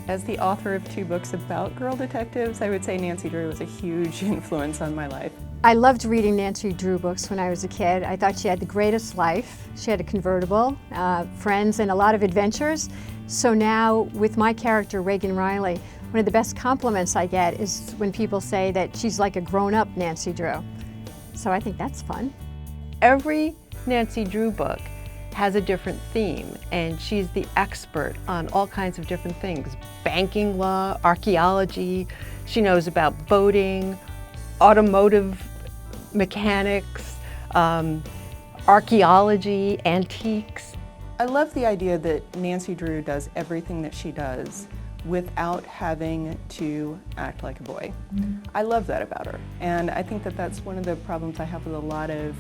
As the author of 2 books about girl detectives, I would say Nancy Drew was a huge influence on my life. I loved reading Nancy Drew books when I was a kid. I thought she had the greatest life. She had a convertible, friends, and a lot of adventures. So now, with my character, Reagan Riley, one of the best compliments I get is when people say that she's like a grown-up Nancy Drew. So I think that's fun. Every Nancy Drew book has a different theme, and she's the expert on all kinds of different things. Banking law, archaeology, she knows about boating, automotive mechanics, archaeology, antiques. I love the idea that Nancy Drew does everything that she does without having to act like a boy. I love that about her, and I think that that's one of the problems I have with a lot of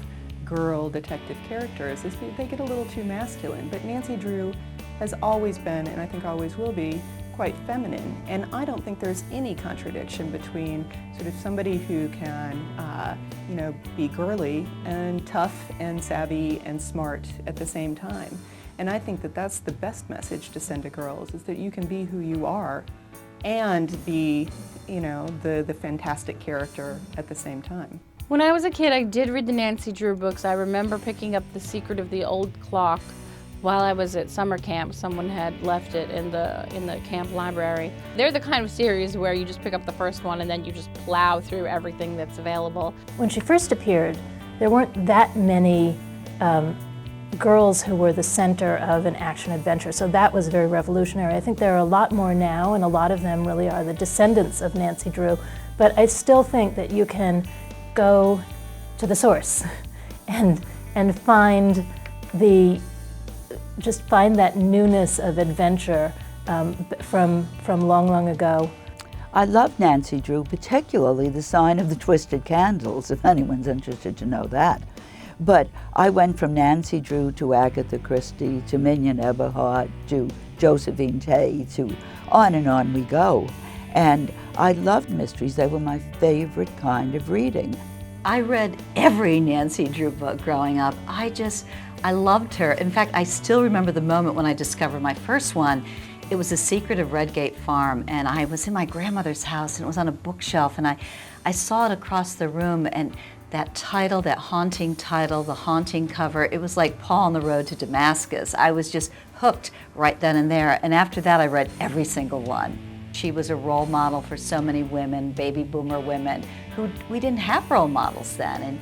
girl detective characters, is they get a little too masculine. But Nancy Drew has always been, and I think always will be, quite feminine. And I don't think there's any contradiction between sort of somebody who can, be girly and tough and savvy and smart at the same time. And I think that that's the best message to send to girls, is that you can be who you are and be, the fantastic character at the same time. When I was a kid, I did read the Nancy Drew books. I remember picking up The Secret of the Old Clock while I was at summer camp. Someone had left it in the camp library. They're the kind of series where you just pick up the first one and then you just plow through everything that's available. When she first appeared, there weren't that many girls who were the center of an action-adventure, so that was very revolutionary. I think there are a lot more now, and a lot of them really are the descendants of Nancy Drew, but I still think that you can go to the source and find find that newness of adventure from long ago. I love Nancy Drew, particularly The Sign of the Twisted Candles, if anyone's interested to know that. But I went from Nancy Drew to Agatha Christie to Mignon Eberhardt to Josephine Tey to on and on we go. And I loved mysteries. They were my favorite kind of reading. I read every Nancy Drew book growing up. I loved her. In fact, I still remember the moment when I discovered my first one. It was The Secret of Redgate Farm, and I was in my grandmother's house, and it was on a bookshelf, and I saw it across the room, and that title, that haunting title, the haunting cover, it was like Paul on the Road to Damascus. I was just hooked right then and there, and after that I read every single one. She was a role model for so many women, baby boomer women, who we didn't have role models then, and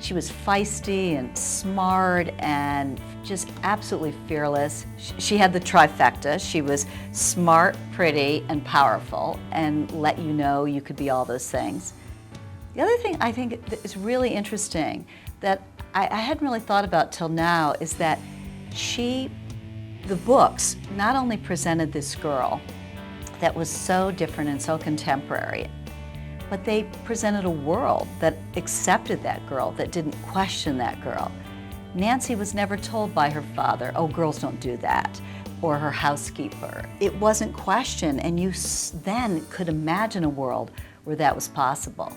she was feisty and smart and just absolutely fearless. She had the trifecta. She was smart, pretty, and powerful, and let you know you could be all those things. The other thing I think is really interesting that I hadn't really thought about till now is that the books not only presented this girl that was so different and so contemporary, but they presented a world that accepted that girl, that didn't question that girl. Nancy was never told by her father, oh, girls don't do that, or her housekeeper. It wasn't questioned, and you then could imagine a world where that was possible.